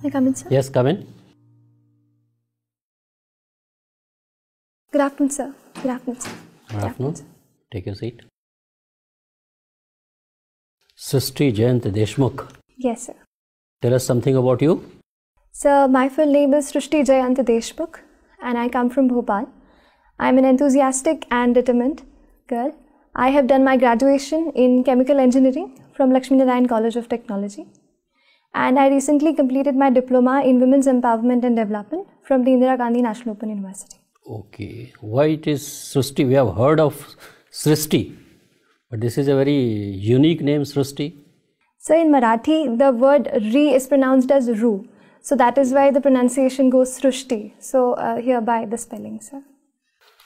May I come in, sir? Yes, come in. Good afternoon, sir. Good afternoon, sir. Good afternoon. Take your seat. Srishti Jayant Deshmukh. Yes, sir. Tell us something about you. Sir, my full name is Srishti Jayant Deshmukh and I come from Bhopal. I am an enthusiastic and determined girl. I have done my graduation in chemical engineering from Lakshmi Narayan College of Technology. And I recently completed my diploma in Women's Empowerment and Development from the Indira Gandhi National Open University. Okay. Why it is Srishti? We have heard of Srishti, but this is a very unique name, Srishti. So in Marathi, the word Ri is pronounced as Ru. So that is why the pronunciation goes Srishti. So hereby the spelling, sir.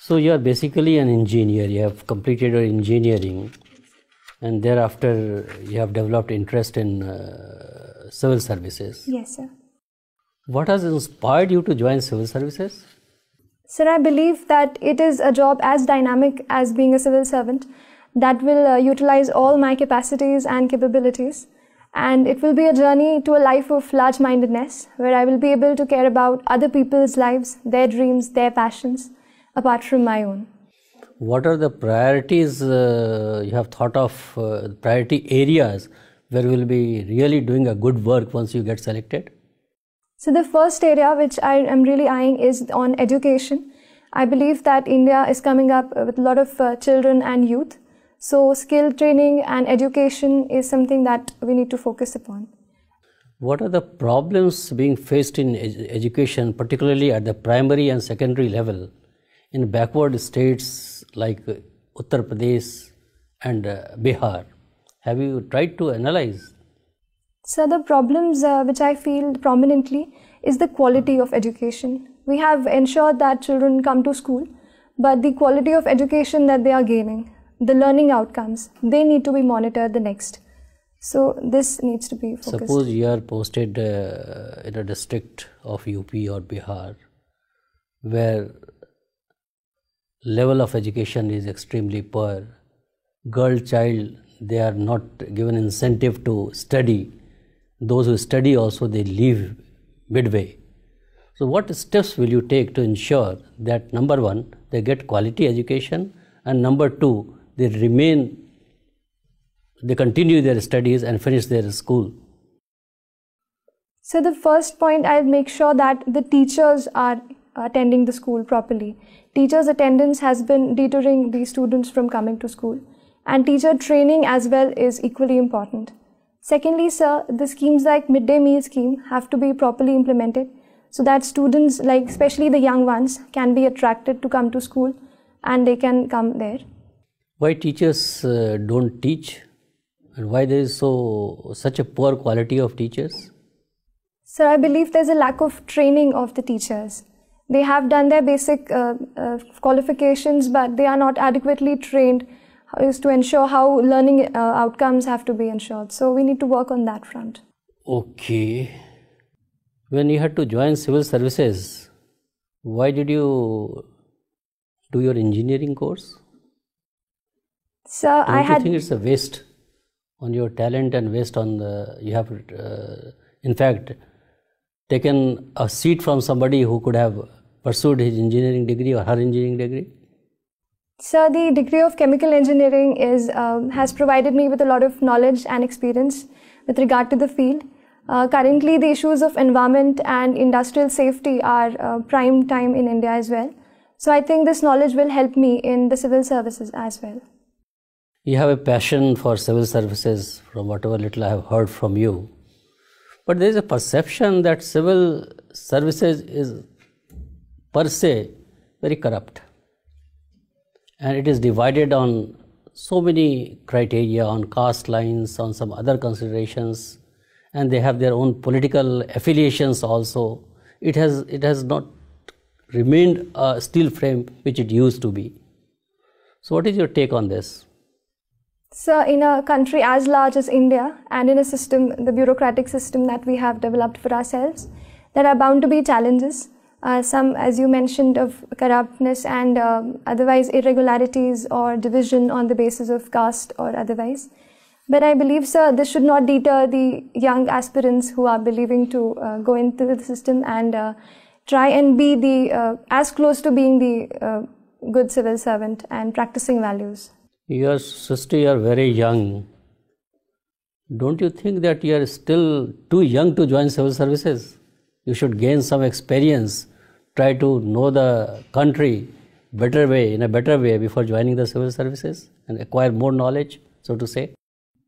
So you are basically an engineer. You have completed your engineering and thereafter you have developed interest in civil services. Yes, sir. What has inspired you to join civil services? Sir, I believe that it is a job as dynamic as being a civil servant that will utilize all my capacities and capabilities. And it will be a journey to a life of large-mindedness where I will be able to care about other people's lives, their dreams, their passions, apart from my own. What are the priorities you have thought of, priority areas where you will be really doing a good work once you get selected? So the first area which I am really eyeing is on education. I believe that India is coming up with a lot of children and youth. So skill training and education is something that we need to focus upon. What are the problems being faced in education, particularly at the primary and secondary level, in backward states like Uttar Pradesh and Bihar? Have you tried to analyze? So the problems which I feel prominently is the quality of education. We have ensured that children come to school, but the quality of education that they are gaining, the learning outcomes, they need to be monitored the next. So this needs to be focused. Suppose you are posted in a district of UP or Bihar where level of education is extremely poor. Girl child, they are not given incentive to study. Those who study also, they leave midway. So what steps will you take to ensure that number one, they get quality education, and number two, they continue their studies and finish their school? So the first point, I'll make sure that the teachers are attending the school properly. Teachers' attendance has been deterring the students from coming to school, and teacher training as well is equally important. Secondly, sir, the schemes like midday meal scheme have to be properly implemented so that students, like especially the young ones, can be attracted to come to school and they can come there. Why teachers don't teach, and why there is such a poor quality of teachers? Sir, I believe there's a lack of training of the teachers. They have done their basic qualifications, but they are not adequately trained is to ensure how learning outcomes have to be ensured. So we need to work on that front. Okay. When you had to join civil services, why did you do your engineering course? So Don't you think it's a waste on your talent and waste on you have in fact taken a seat from somebody who could have pursued his engineering degree or her engineering degree? So the degree of chemical engineering has provided me with a lot of knowledge and experience with regard to the field. Currently, the issues of environment and industrial safety are prime time in India as well. So I think this knowledge will help me in the civil services as well. You have a passion for civil services from whatever little I have heard from you. But there is a perception that civil services is per se very corrupt. And it is divided on so many criteria, on caste lines, on some other considerations, and they have their own political affiliations also. It has not remained a steel frame which it used to be. So what is your take on this? So in a country as large as India and in a system, the bureaucratic system that we have developed for ourselves, there are bound to be challenges. Some, as you mentioned, of corruptness and otherwise irregularities or division on the basis of caste or otherwise. But I believe, sir, this should not deter the young aspirants who are believing to go into the system and try and be as close to being the good civil servant and practicing values. Your sister, you are very young. Don't you think that you are still too young to join civil services? You should gain some experience, try to know the country in a better way before joining the civil services and acquire more knowledge, so to say.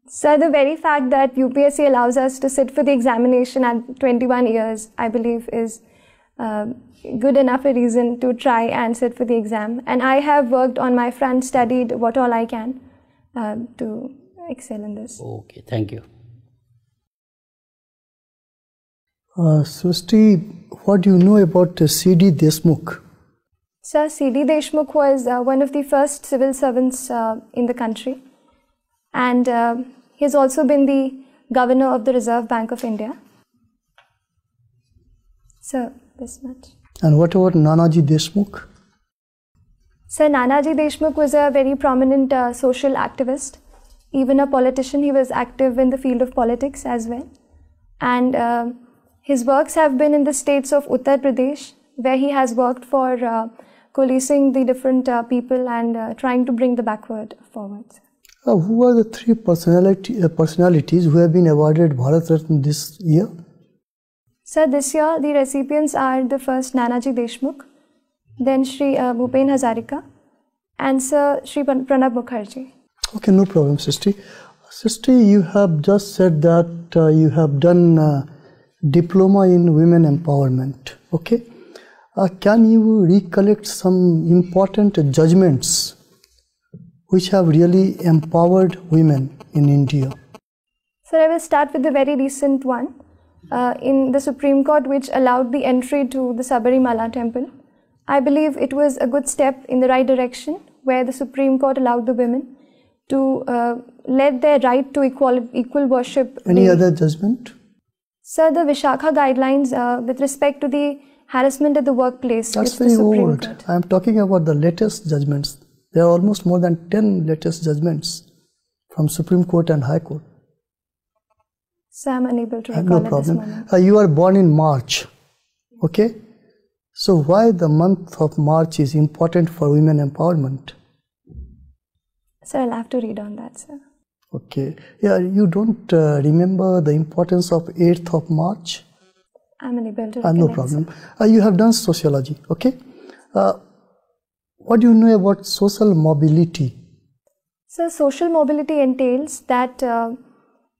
Sir, the very fact that UPSC allows us to sit for the examination at 21 years, I believe, is good enough a reason to try and sit for the exam. And I have worked on my front, studied what all I can to excel in this. Okay, thank you. Srishti, what do you know about C.D. Deshmukh? Sir, C.D. Deshmukh was one of the first civil servants in the country. And he has also been the governor of the Reserve Bank of India. So, this much. And what about Nanaji Deshmukh? Sir, Nanaji Deshmukh was a very prominent social activist. Even a politician, he was active in the field of politics as well. And his works have been in the states of Uttar Pradesh, where he has worked for coalescing the different people and trying to bring the backward forward. Who are the three personalities who have been awarded Bharat Ratna this year? Sir, this year the recipients are the first Nanaji Deshmukh, then Shri Bhupen Hazarika, and Sir Shri Pranab Mukherjee. Okay, no problem, Srishti. Srishti, you have just said that you have done diploma in women empowerment. Okay, can you recollect some important judgments which have really empowered women in India? Sir, I will start with the very recent one in the Supreme Court, which allowed the entry to the Sabarimala temple. I believe it was a good step in the right direction, where the Supreme Court allowed the women to let their right to equal worship. Any other judgment? Sir, the Vishakha guidelines with respect to the harassment at the workplace. That's very old. I am talking about the latest judgments. There are almost more than 10 latest judgments from Supreme Court and High Court. So I am unable to recall no at problem. this moment. You are born in March. Okay? So why the month of March is important for women empowerment? Sir, I'll have to read on that, sir. Okay. Yeah, you don't remember the importance of 8th of March? I'm unable to recollect. No problem. You have done sociology. Okay? What do you know about social mobility? So, social mobility entails that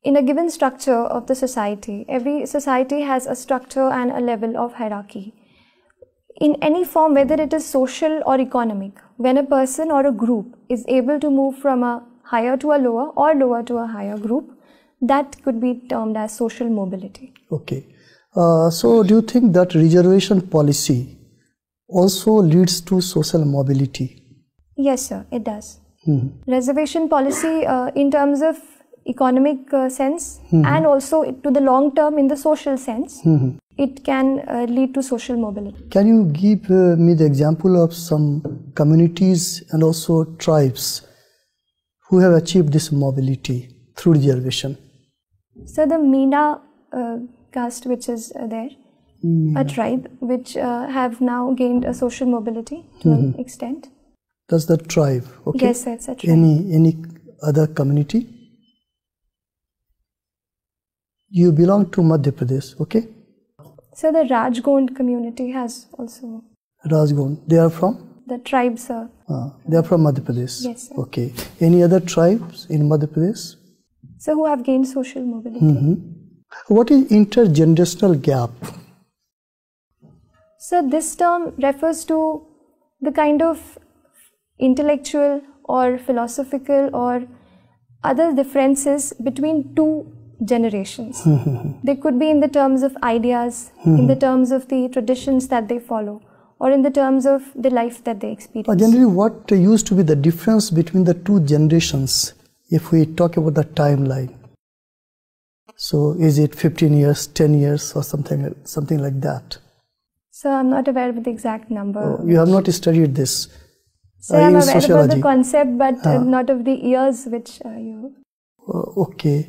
in a given structure of the society, every society has a structure and a level of hierarchy. In any form, whether it is social or economic, when a person or a group is able to move from a higher to a lower or lower to a higher group, that could be termed as social mobility. Okay. So, do you think that reservation policy also leads to social mobility? Yes, sir, it does. Reservation policy in terms of economic sense and also to the long term in the social sense, it can lead to social mobility. Can you give me the example of some communities and also tribes who have achieved this mobility through reservation? So the Meena caste which is there, a tribe which have now gained a social mobility to an extent. That's the tribe, okay? Yes, that's a tribe. Any other community? You belong to Madhya Pradesh, okay? So the Rajgond community has also. Rajgond, they are from? The tribes, sir. They are from Madhya Pradesh? Yes, sir. Okay. Any other tribes in Madhya Pradesh? So who have gained social mobility. What is intergenerational gap? So this term refers to the kind of intellectual or philosophical or other differences between two generations. They could be in the terms of ideas, in the terms of the traditions that they follow, or in the terms of the life that they experience. Generally, what used to be the difference between the two generations if we talk about the timeline? So is it 15 years, 10 years or something like that? So I'm not aware of the exact number. You have not studied this? So I'm aware about the concept, but not of the years which you... Okay.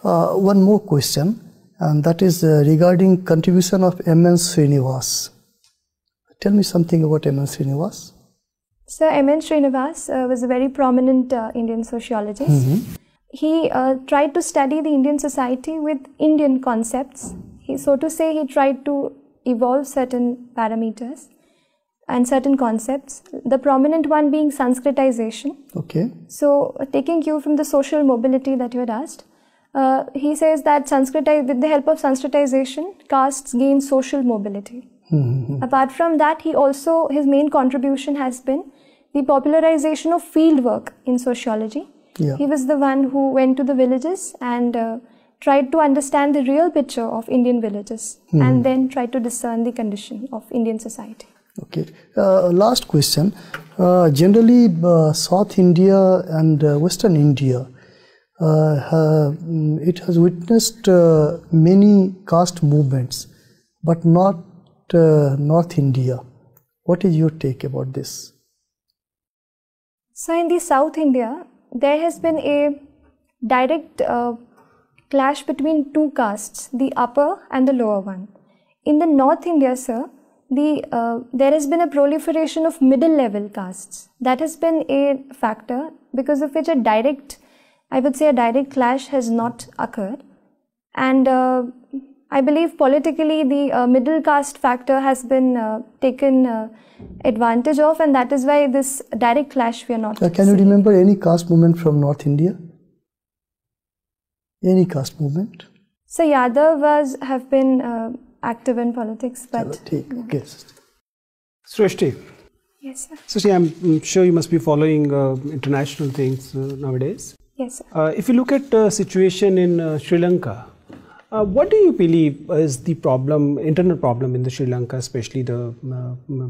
One more question, and that is regarding contribution of M.N. Srinivas. Tell me something about M.N. Srinivas. So M.N. Srinivas was a very prominent Indian sociologist. Mm-hmm. He tried to study the Indian society with Indian concepts. So to say, he tried to evolve certain parameters and certain concepts, the prominent one being Sanskritization. Okay. So taking cue from the social mobility that you had asked, he says that with the help of Sanskritization, castes gain social mobility. Mm-hmm. Apart from that, his main contribution has been the popularization of field work in sociology. Yeah. He was the one who went to the villages and tried to understand the real picture of Indian villages and then tried to discern the condition of Indian society. Okay. Last question. Generally, South India and Western India, it has witnessed many caste movements, but not North India. What is your take about this? So in the South India, there has been a direct clash between two castes, the upper and the lower one. In the North India, sir, there has been a proliferation of middle level castes. That has been a factor because of which a direct clash has not occurred. And I believe politically the middle caste factor has been taken advantage of, and that is why this direct clash we are not Can you remember any caste movement from North India? Any caste movement? So Yadav have been active in politics, but... Okay. Srishti. Yes, sir. Srishti, I'm sure you must be following international things nowadays. Yes, sir. If you look at the situation in Sri Lanka, what do you believe is the internal problem in the Sri Lanka, especially the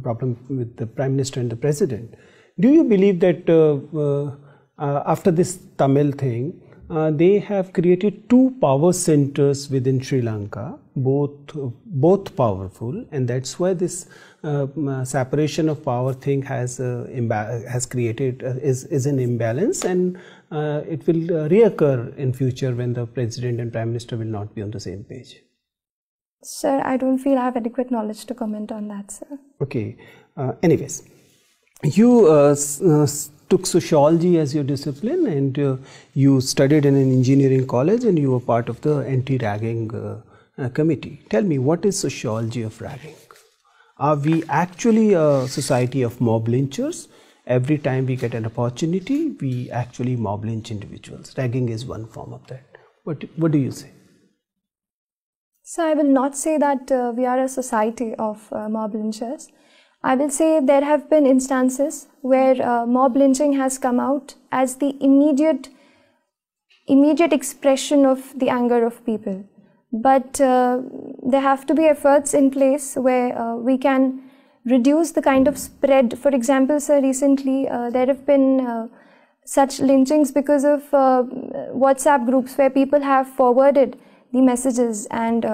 problem with the Prime Minister and the President? Do you believe that after this Tamil thing, they have created two power centers within Sri Lanka, both powerful, and that's why this separation of power thing has created is an imbalance, and it will reoccur in future when the President and Prime Minister will not be on the same page. Sir, I don't feel I have adequate knowledge to comment on that, sir. Okay. Anyways, you took sociology as your discipline, and you studied in an engineering college, and you were part of the anti-ragging committee. Tell me, what is sociology of ragging? Are we actually a society of mob lynchers? Every time we get an opportunity, we actually mob lynch individuals. Ragging is one form of that. What do you say? So I will not say that we are a society of mob lynchers. I will say there have been instances where mob lynching has come out as the immediate expression of the anger of people. But there have to be efforts in place where we can reduce the kind of spread. For example, sir, recently there have been such lynchings because of WhatsApp groups where people have forwarded the messages and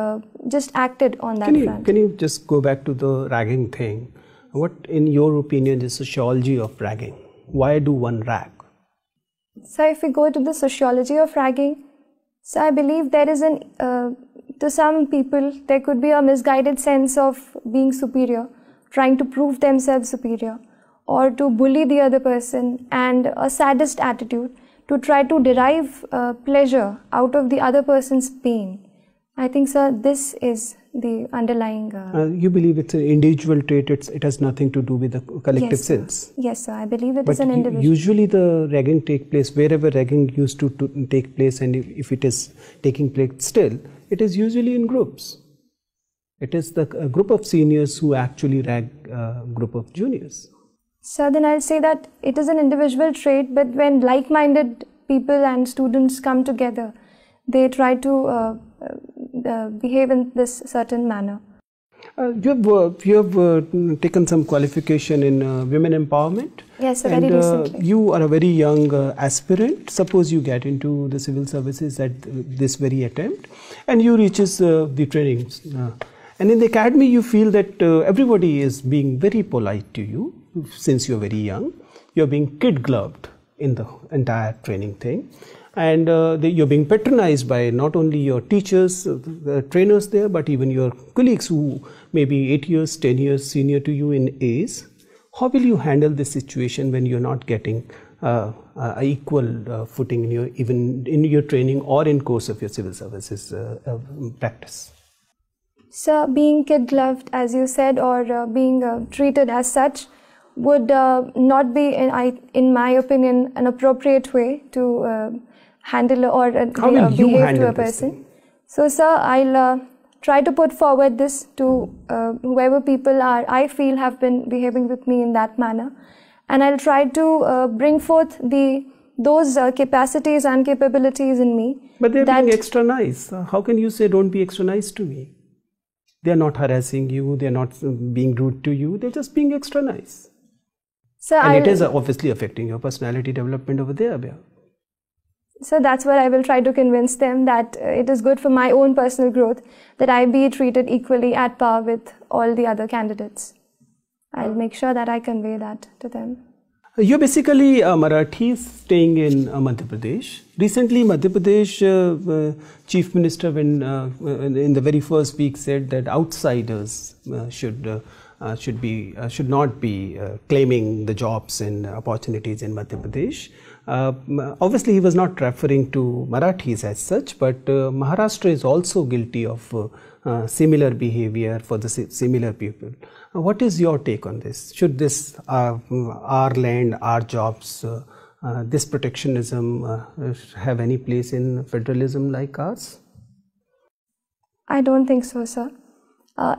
just acted on that front. Can you just go back to the ragging thing? What, in your opinion, is sociology of ragging? Why do one rag? So if we go to the sociology of ragging, so I believe there is to some people, there could be a misguided sense of being superior, trying to prove themselves superior, or to bully the other person, and a sadist attitude to try to derive pleasure out of the other person's pain. I think, sir, this is the underlying... you believe it's an individual trait, it has nothing to do with the collective sense? Yes, sir, I believe it is an individual. Usually the ragging take place, wherever ragging used to take place, and if it is taking place still, it is usually in groups. It is a group of seniors who actually rag a group of juniors. So then I'll say that it is an individual trait, but when like-minded people and students come together, they try to behave in this certain manner. You have taken some qualification in women empowerment. Yes, very recently. You are a very young aspirant. Suppose you get into the civil services at this very attempt, and you reaches the trainings. And in the academy, you feel that everybody is being very polite to you since you're very young. You're being kid-gloved in the entire training thing. and you're being patronized by not only your teachers, the trainers there, but even your colleagues who may be 8 years, 10 years senior to you in age. How will you handle this situation when you're not getting equal footing even in your training or in course of your civil services practice? So being kid-gloved, as you said, or being treated as such would not be, in my opinion, an appropriate way to handle or behave to a person. So, sir, I'll try to put forward this to whoever people I feel have been behaving with me in that manner, and I'll try to bring forth those capacities and capabilities in me. But they're being extra nice. How can you say don't be extra nice to me? They're not harassing you, they're not being rude to you, they're just being extra nice. So and it is obviously affecting your personality development over there, Abhya. So that's what I will try to convince them, that it is good for my own personal growth that I be treated equally at par with all the other candidates. I'll make sure that I convey that to them. You're basically a Marathi staying in Madhya Pradesh. Recently, Madhya Pradesh Chief Minister, when in the very first week, said that outsiders should not be claiming the jobs and opportunities in Madhya Pradesh. Obviously, he was not referring to Marathis as such, but Maharashtra is also guilty of similar behavior for the similar people. What is your take on this? Should this our land, our jobs, this protectionism have any place in federalism like ours? I don't think so, sir.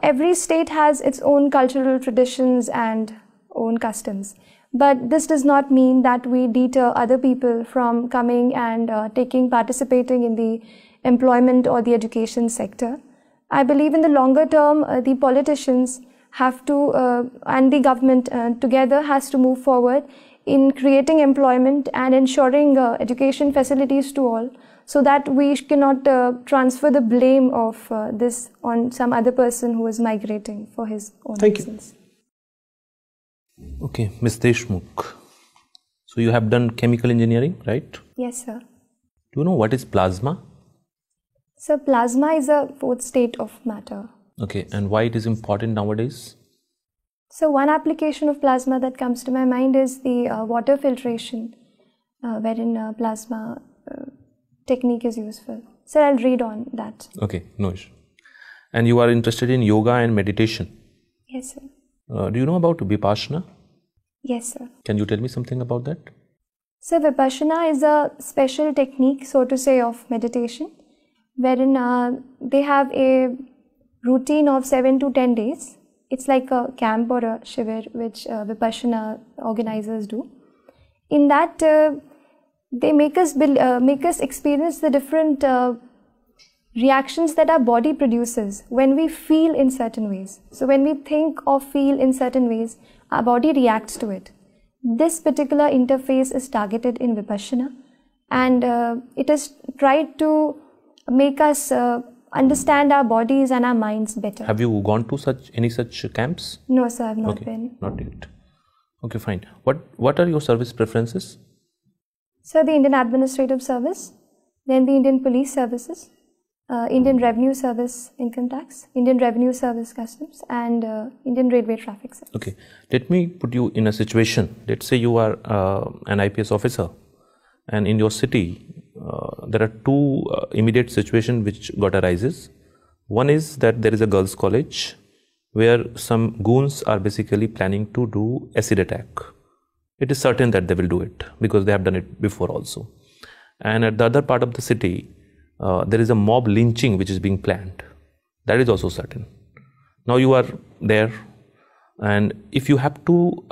Every state has its own cultural traditions and own customs. But this does not mean that we deter other people from coming and participating in the employment or the education sector. I believe in the longer term, the politicians have to, and the government together has to move forward in creating employment and ensuring education facilities to all, so that we cannot transfer the blame of this on some other person who is migrating for his own reasons. Okay, Ms. Deshmukh. So you have done chemical engineering, right? Yes, sir. Do you know what is plasma? So plasma is a fourth state of matter. Okay, and why it is important nowadays? So one application of plasma that comes to my mind is the water filtration, wherein plasma technique is useful. So I'll read on that. Okay, no issue. And you are interested in yoga and meditation? Yes, sir. Do you know about Vipassana? Yes, sir. Can you tell me something about that? So Vipassana is a special technique, so to say, of meditation, wherein they have a routine of 7 to 10 days. It's like a camp or a shivir which Vipassana organizers do. In that, they make us experience the different reactions that our body produces when we feel in certain ways. So when we think or feel in certain ways, our body reacts to it. This particular interface is targeted in Vipassana, and it is tried to make us understand our bodies and our minds better. Have you gone to any such camps? No, sir, I have not been. Not yet. Okay, fine. What are your service preferences? So the Indian Administrative Service, then the Indian Police Services, Indian Revenue Service Income Tax, Indian Revenue Service Customs, and Indian Railway Traffic Service. Okay, let me put you in a situation. Let's say you are an IPS officer, and in your city there are two immediate situations which arises. One is that there is a girls' college where some goons are basically planning to do acid attack. It is certain that they will do it because they have done it before also. And at the other part of the city, there is a mob lynching which is being planned. That is also certain. Now you are there, and if you have to,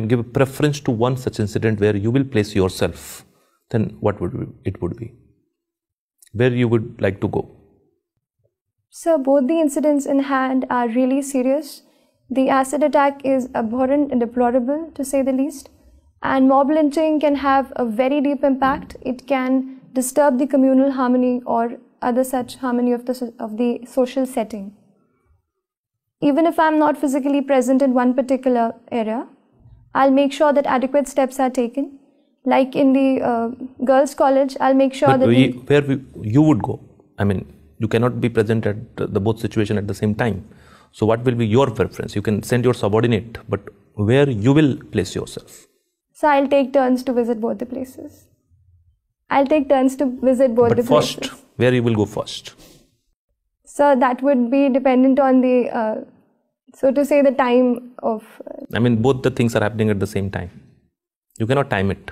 give a preference to one such incident where you will place yourself, then what would it be? Where you would like to go? So both the incidents in hand are really serious. The acid attack is abhorrent and deplorable, to say the least. And mob lynching can have a very deep impact. It can disturb the communal harmony or other such harmony of the social setting. Even if I'm not physically present in one particular area, I'll make sure that adequate steps are taken Like in the girls' college, I'll make sure that you would go. I mean, you cannot be present at the both situation at the same time. So what will be your preference? You can send your subordinate, but where you will place yourself? So I'll take turns to visit both the places. But first, where you will go first? So that would be dependent on the, so to say, the time of... I mean, both the things are happening at the same time. You cannot time it.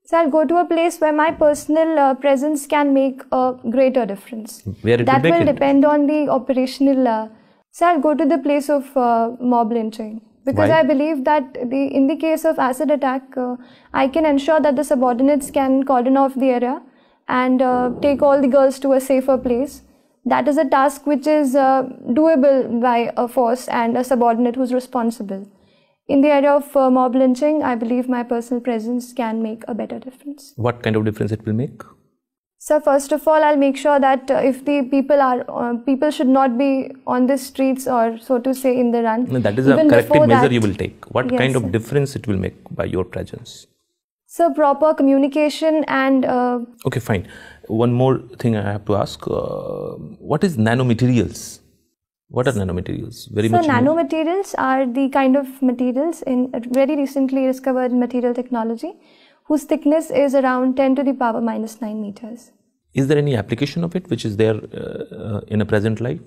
So I'll go to a place where my personal presence can make a greater difference. Where it that will depend on the operational... so I'll go to the place of mob lynching. Because Why? I believe that in the case of acid attack, I can ensure that the subordinates can cordon off the area and take all the girls to a safer place. That is a task which is doable by a force and a subordinate who's responsible. In the area of mob lynching, I believe my personal presence can make a better difference. What kind of difference it will make? So first of all, I'll make sure that if the people should not be on the streets or so to say in the run. No, that is a corrective measure you will take. What kind of difference it will make by your presence? So proper communication and... Okay, fine. One more thing I have to ask. What is nanomaterials? What are nanomaterials? Nanomaterials are the kind of materials in very recently discovered material technology whose thickness is around 10 to the power minus 9 meters. Is there any application of it which is there in a present life?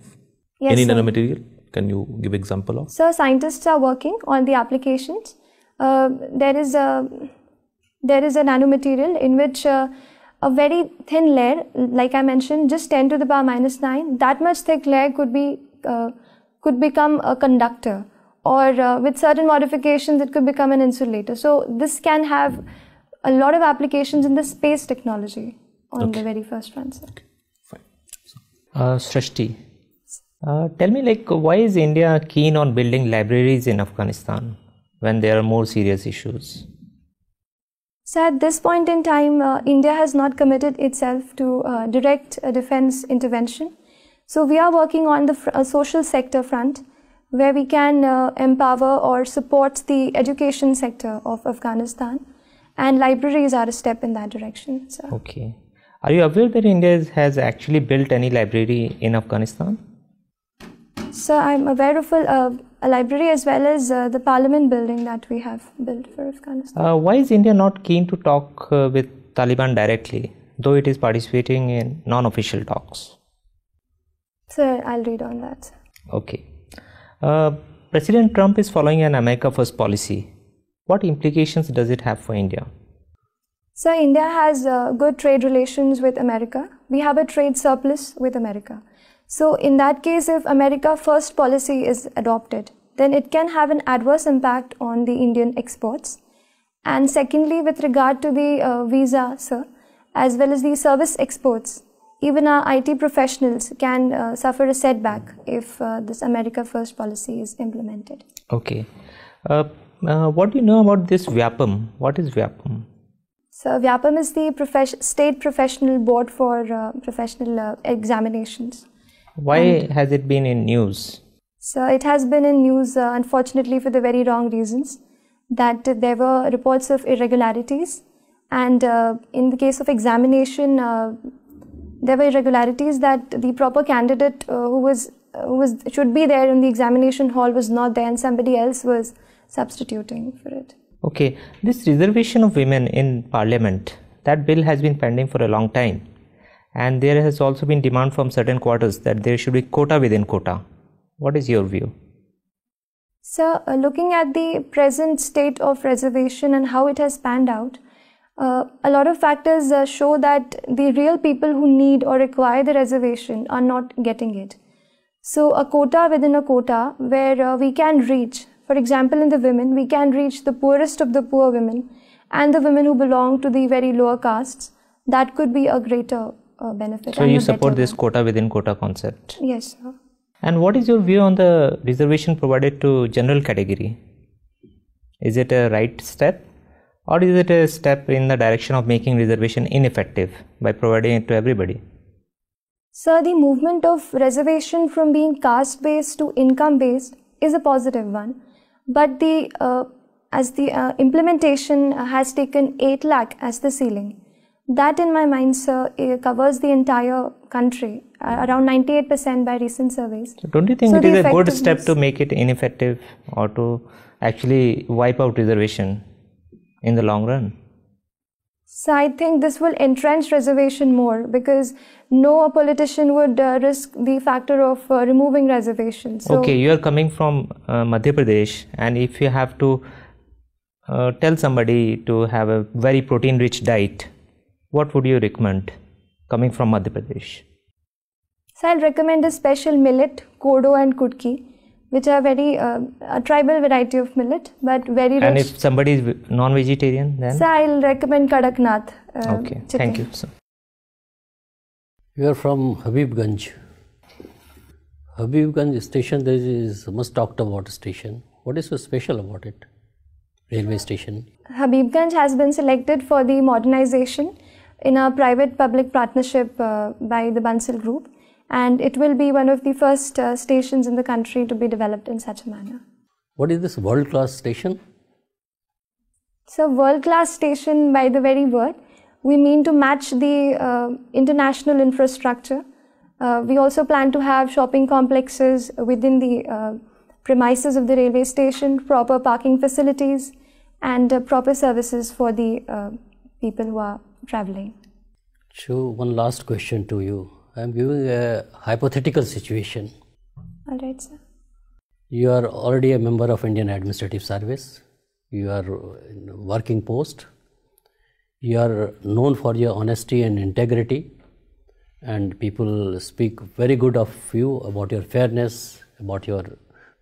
Yes, any sir. nanomaterial? Can you give example of? So scientists are working on the applications. There is a nanomaterial in which a very thin layer, like I mentioned, just 10 to the power minus 9, that much thick layer could become a conductor, or with certain modifications it could become an insulator. So this can have a lot of applications in the space technology on the very first front. Okay, fine. Srishti, tell me, why is India keen on building libraries in Afghanistan when there are more serious issues? So at this point in time, India has not committed itself to direct defense intervention. So we are working on the social sector front, where we can empower or support the education sector of Afghanistan, and libraries are a step in that direction. So. Okay. Are you aware that India has actually built any library in Afghanistan? So I'm aware of a library as well as the parliament building that we have built for Afghanistan. Why is India not keen to talk with Taliban directly, though it is participating in non-official talks? Sir, I'll read on that. Okay. President Trump is following an America First policy. What implications does it have for India? So India has good trade relations with America. We have a trade surplus with America. So in that case, if America First policy is adopted, then it can have an adverse impact on the Indian exports. And secondly, with regard to the visa, sir, as well as the service exports, even our IT professionals can suffer a setback if this America First policy is implemented. Okay. What do you know about this VYAPM? What is VYAPM? So VYAPM is the State Professional Board for Professional Examinations. Why has it been in news? So it has been in news, unfortunately, for the very wrong reasons, that there were reports of irregularities, and in the case of examination, there were irregularities that the proper candidate who should be there in the examination hall was not there, and somebody else was substituting for it. Okay, this reservation of women in parliament, that bill has been pending for a long time, and there has also been demand from certain quarters that there should be quota within quota. What is your view? So looking at the present state of reservation and how it has panned out, a lot of factors show that the real people who need or require the reservation are not getting it. So a quota within a quota where we can reach, for example in the women, we can reach the poorest of the poor women and the women who belong to the very lower castes, that could be a greater benefit. So you support this quota within quota concept? Yes, sir. And what is your view on the reservation provided to general category? Is it a right step, or is it a step in the direction of making reservation ineffective by providing it to everybody? So the movement of reservation from being caste based to income based is a positive one, but the as the implementation has taken 8 lakh as the ceiling. That in my mind, sir, covers the entire country, around 98% by recent surveys. So don't you think it is a good step to make it ineffective or to actually wipe out reservation in the long run? So I think this will entrench reservation more, because no politician would risk the factor of removing reservations. So okay, you are coming from Madhya Pradesh, and if you have to tell somebody to have a very protein-rich diet, what would you recommend coming from Madhya Pradesh? So I'll recommend a special millet, kodo and kutki, which are very a tribal variety of millet, but very rich. And if somebody is non-vegetarian, then? So I'll recommend kadaknath. Okay, chicken. thank you, sir. You are from Habibganj. Habibganj station, there is much talked about station. What is so special about it? Railway station. Habibganj has been selected for the modernization in a private-public partnership by the Bansal Group, and it will be one of the first stations in the country to be developed in such a manner. What is this world-class station? So, world-class station, by the very word, we mean to match the international infrastructure. We also plan to have shopping complexes within the premises of the railway station, proper parking facilities, and proper services for the people who are traveling. So, one last question to you. I am giving a hypothetical situation. All right, sir. You are already a member of Indian Administrative Service. You are in a working post. You are known for your honesty and integrity, and people speak very good of you, about your fairness, about your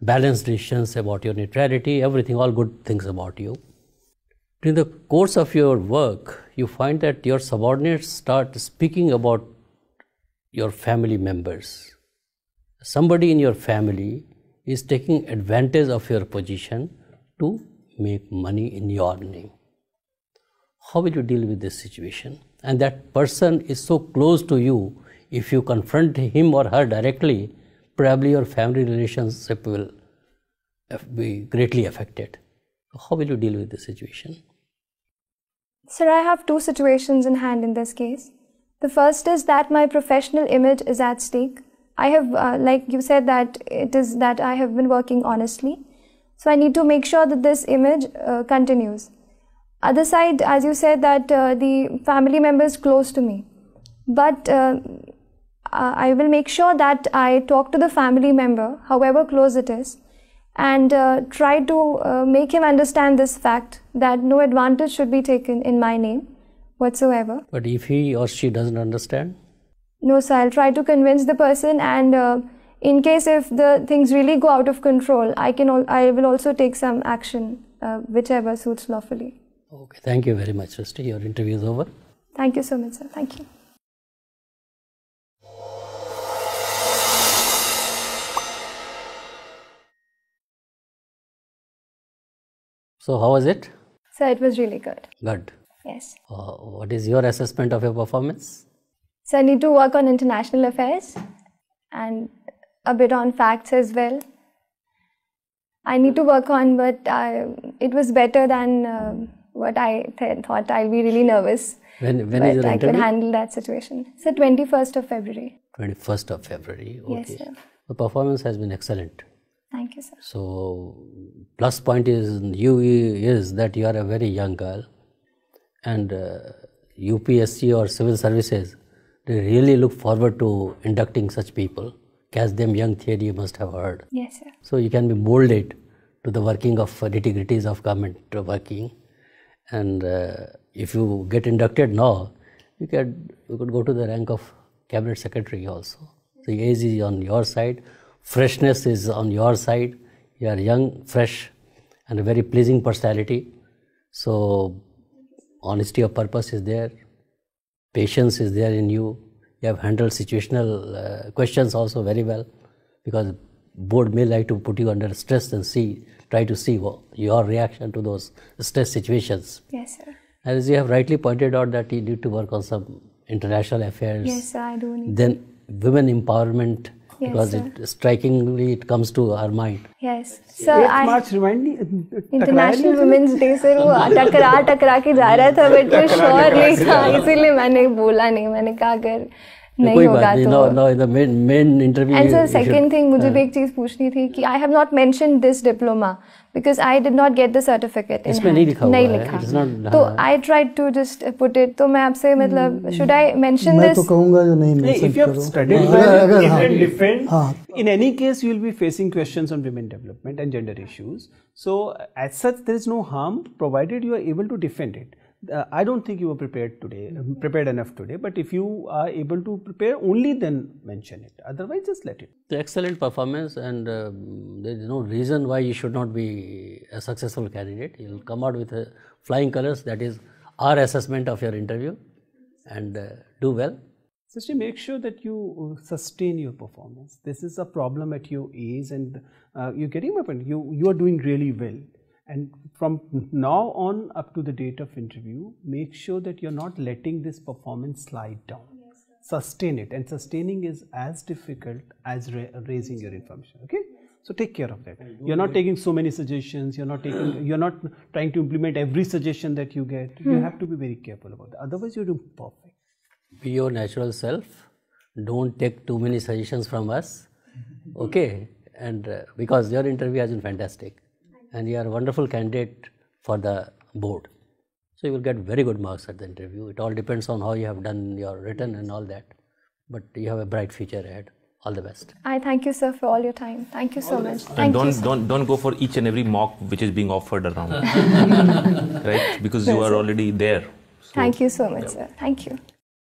balanced decisions, about your neutrality, everything, all good things about you. During the course of your work, you find that your subordinates start speaking about your family members. Somebody in your family is taking advantage of your position to make money in your name. How will you deal with this situation? And that person is so close to you, if you confront him or her directly, probably your family relationship will be greatly affected. How will you deal with this situation? Sir, I have two situations in hand in this case. The first is that my professional image is at stake. I have, like you said, that it is that I have been working honestly. So I need to make sure that this image continues. Other side, as you said, that the family member is close to me. But I will make sure that I talk to the family member, however close it is, and try to make him understand this fact that no advantage should be taken in my name whatsoever. But if he or she doesn't understand? No, sir, I'll try to convince the person, and in case if the things really go out of control, I will also take some action, whichever suits lawfully. Okay, thank you very much, Srishti. Your interview is over. Thank you so much, sir. Thank you. So, how was it? Sir, it was really good. Good. Yes. What is your assessment of your performance? So I need to work on international affairs and a bit on facts as well. I need to work on, but it was better than what I thought. I'll be really nervous. When is your I interview? could handle that situation. It's the 21st of February. 21st of February. Okay. Yes, sir. The performance has been excellent. Thank you, sir. So, plus point is that you are a very young girl, and UPSC or civil services, they really look forward to inducting such people. Catch them young theory you must have heard. Yes, sir. So you can be molded to the working of nitty-gritties of government working, and if you get inducted now, you could go to the rank of cabinet secretary also. The age is on your side, freshness is on your side. You are young, fresh, and a very pleasing personality. So honesty of purpose is there, patience is there in you. You have handled situational questions also very well, because board may like to put you under stress and try to see your reaction to those stress situations. Yes, sir. As you have rightly pointed out that you need to work on some international affairs. Yes, sir, I do need. Then women empowerment Yes, because sir. strikingly it comes to our mind. Yes. So 8th March remind me. International women's day से वो टकरा के जा रहा था, but वो sure नहीं था, इसीलिए मैंने बोला नहीं. मैंने कहा अगर नहीं होगा तो. No, in the main interview. And so second thing, मुझे भी एक चीज पूछनी थी कि I have not mentioned this diploma because I did not get the certificate. इसमें नहीं लिखा हुआ है. It's not. तो I tried to just put it. तो मैं आपसे मतलब should I mention this? मैं तो कहूँगा जो नहीं mention If you have करो. studied well, you can defend. In any case, you will be facing questions on women development and gender issues. So, as such, there is no harm provided you are able to defend it. I don't think you were prepared enough today. But if you are able to prepare, only then mention it. Otherwise, just let it. The excellent performance, and there is no reason why you should not be a successful candidate. You will come out with flying colors. That is our assessment of your interview, and do well. Sister, make sure that you sustain your performance. This is a problem at your age, and you're getting my point. You are doing really well. And from now on up to the date of interview, make sure that you're not letting this performance slide down. Yes, sustain it, and sustaining is as difficult as raising your information. Okay, so take care of that. You're not taking so many suggestions. You're not trying to implement every suggestion that you get. You have to be very careful about that. Otherwise, you're doing perfect. Be your natural self. Don't take too many suggestions from us. Okay, and because your interview has been fantastic. And you are a wonderful candidate for the board. So you will get very good marks at the interview. It all depends on how you have done your written and all that. But you have a bright future ahead. All the best. I thank you, sir, for all your time. Thank you so much. And don't go for each and every mock which is being offered around. Right? Because you are already there. So, thank you so much, sir. Thank you.